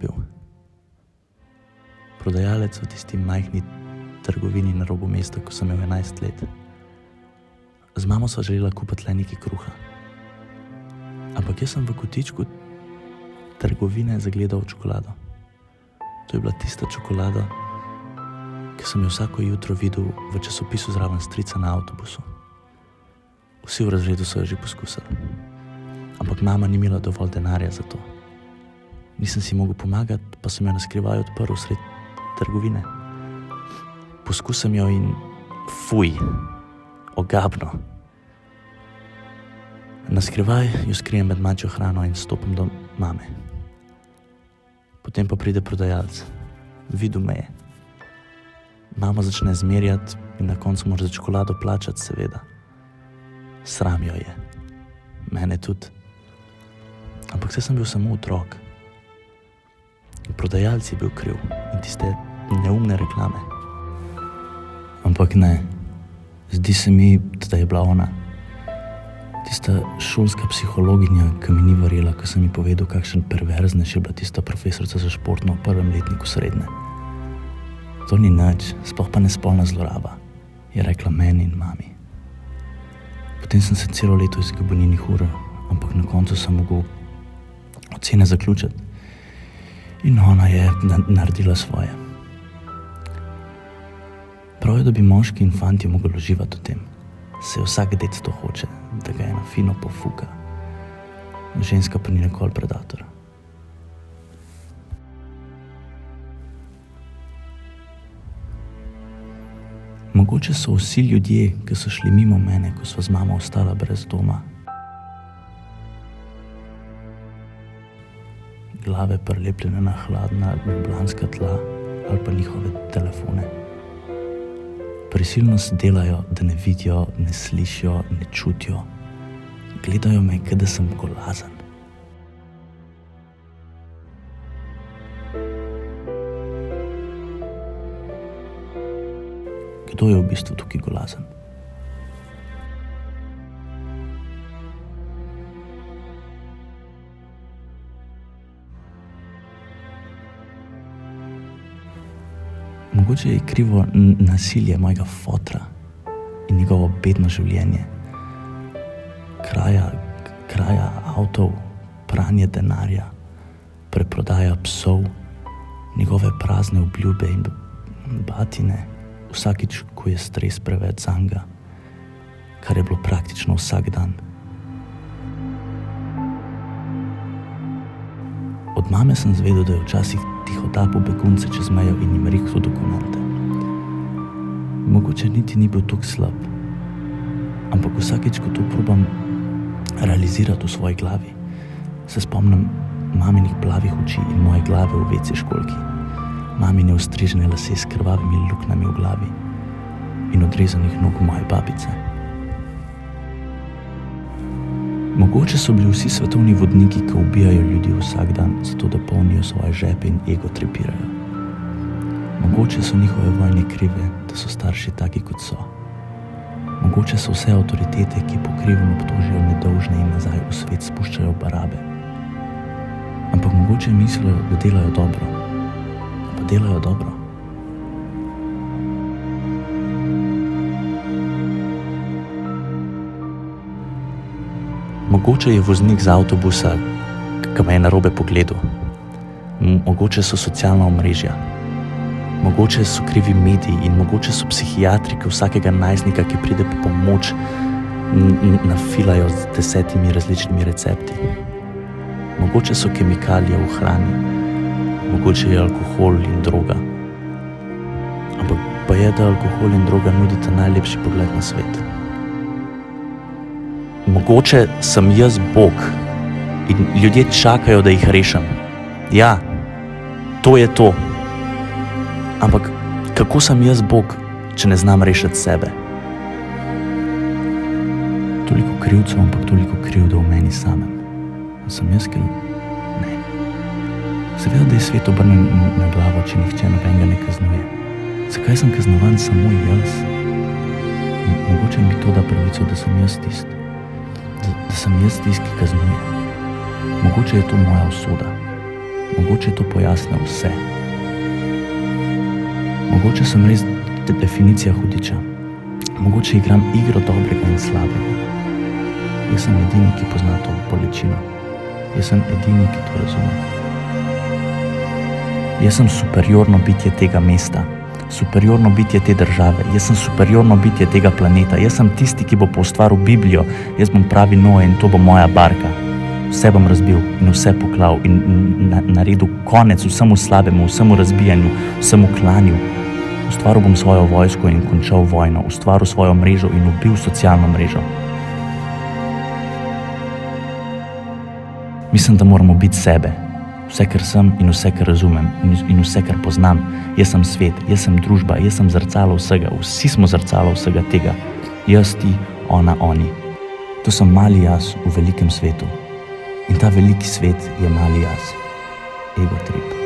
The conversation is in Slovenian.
bil. Prodajalec v tisti majhni trgovini na robu mesta, ko sem imel 11 let. Z mamo sva želela kupiti le nekaj kruha. Ampak jaz sem v kotičku trgovine zagledal čokolado. To je bila tista čokolada, ki sem jo vsako jutro videl v časopisu zraven strica na avtobusu. Vsi v razredu so jo že poskusili. Ampak mama ni imela dovolj denarja za to. Nisem si mogel pomagati, pa sem jo naskrivaj odprl sred trgovine. Poskusim jo in fuj, ogabno. Naskrivaj jo skrijem med mačjo hrano in stopim do mame. Potem pa pride prodajalec. Videl me je. Mama začne zmerjati in na koncu mora za čokolado plačati, seveda. Sram jo je. Mene tudi. Ampak saj sem bil samo otrok. Prodajalec je bil kriv in tiste neumne reklame. Ampak ne. Zdi se mi, da je bila ona. Tista šolska psihologinja, ki mi ni verjela, ko sem ji povedal, kakšen perverznež je bila tista profesorica za športno v prvem letniku srednje. To ni nič, sploh pa ne spolna zloraba, je rekla meni in mami. Potem sem se celo leto izgubil njenih ur, ampak na koncu sem mogel ocene zaključiti. In ona je naredila svoje. Prav je, da bi moški in fantje mogli uživati v tem. Se vsak dec to hoče, da ga ena fino pofuka. Ženska pa ni nikoli predator. Mogoče so vsi ljudje, ki so šli mimo mene, ko sva z mamo ostala brez doma. Glave prilepljene na hladna ljubljanska tla ali pa njihove telefone. Prisilno se delajo, da ne vidijo, ne slišijo, ne čutijo. Gledajo me, kot da sem golazen. Kdo je v bistvu tukaj golazen? Mogoče je krivo nasilje mojega fotra in njegovo bedno življenje. Kraja avtov, pranje denarja, preprodaja psov, njegove prazne obljube in batine, vsakič, ko je stres preveč zanga, kar je bilo praktično vsak dan. Od mame sem zvedel, da je včasih tihotapil begunce čez mejo in jim rihtal dokumente. Mogoče niti ni bil toliko slab, ampak vsakič, ko to probam realizirati v svoji glavi, se spomnim maminih plavih oči in moje glave v WC školjki, mamine ostrižene lase s krvavimi luknjami v glavi in odrezanih nog moje babice. Mogoče so bili vsi svetovni vodniki, ki ubijajo ljudi vsak dan, zato da polnijo svoje žepe in ego trepirajo. Mogoče so njihove vojne krive, da so starši taki, kot so. Mogoče so vse avtoritete, ki pokrivno obtožijo nedolžne in nazaj v svet spuščajo barabe. Ampak mogoče mislijo, da delajo dobro. Pa delajo dobro. Mogoče je voznik z avtobusa, ki me je narobe pogledal. Mogoče so socialna omrežja. Mogoče so krivi mediji in mogoče so psihiatri, ki vsakega najstnika, ki pride po pomoč, nafilajo z 10 različnimi recepti. Mogoče so kemikalije v hrani. Mogoče je alkohol in droga. Ampak pa je, da alkohol in droga nudita najlepši pogled na svet. Mogoče sem jaz Bog in ljudje čakajo, da jih rešim. Ja, to je to. Ampak kako sem jaz Bog, če ne znam rešiti sebe? Toliko krivcev, ampak toliko krivda v meni samem. Sem jaz kriv? Ne. Seveda, da je svet obrnen na glavo, če nihče nobenega ne kaznuje. Zakaj sem kaznovan samo jaz? Mogoče mi to da pravico, da sem jaz tisti. Da sem jaz tisti, ki kaznuje. Mogoče je to moja usoda. Mogoče to pojasne vse. Mogoče sem res definicija hudiča. Mogoče igram igro dobrega in slabega. Jaz sem edini, ki pozna to bolečino. Jaz sem edini, ki to razume. Jaz sem superiorno bitje tega mesta, superiorno bitje te države, jaz sem superiorno bitje tega planeta, jaz sem tisti, ki bo poustvaril Biblijo, jaz bom pravi Noe in to bo moja barka. Vse bom razbil in vse poklal in naredil konec vsemu slabemu, vsemu razbijanju, vsemu klanju. Ustvaril bom svojo vojsko in končal vojno, ustvaril svojo mrežo in ubil socialno mrežo. Mislim, da moramo biti sebe. Vse, kar sem in vse, kar razumem in vse, kar poznam. Jaz sem svet, jaz sem družba, jaz sem zrcalo vsega. Vsi smo zrcalo vsega tega. Jaz, ti, ona, oni. To sem mali jaz v velikem svetu. In ta veliki svet je mali jaz. Ego trip.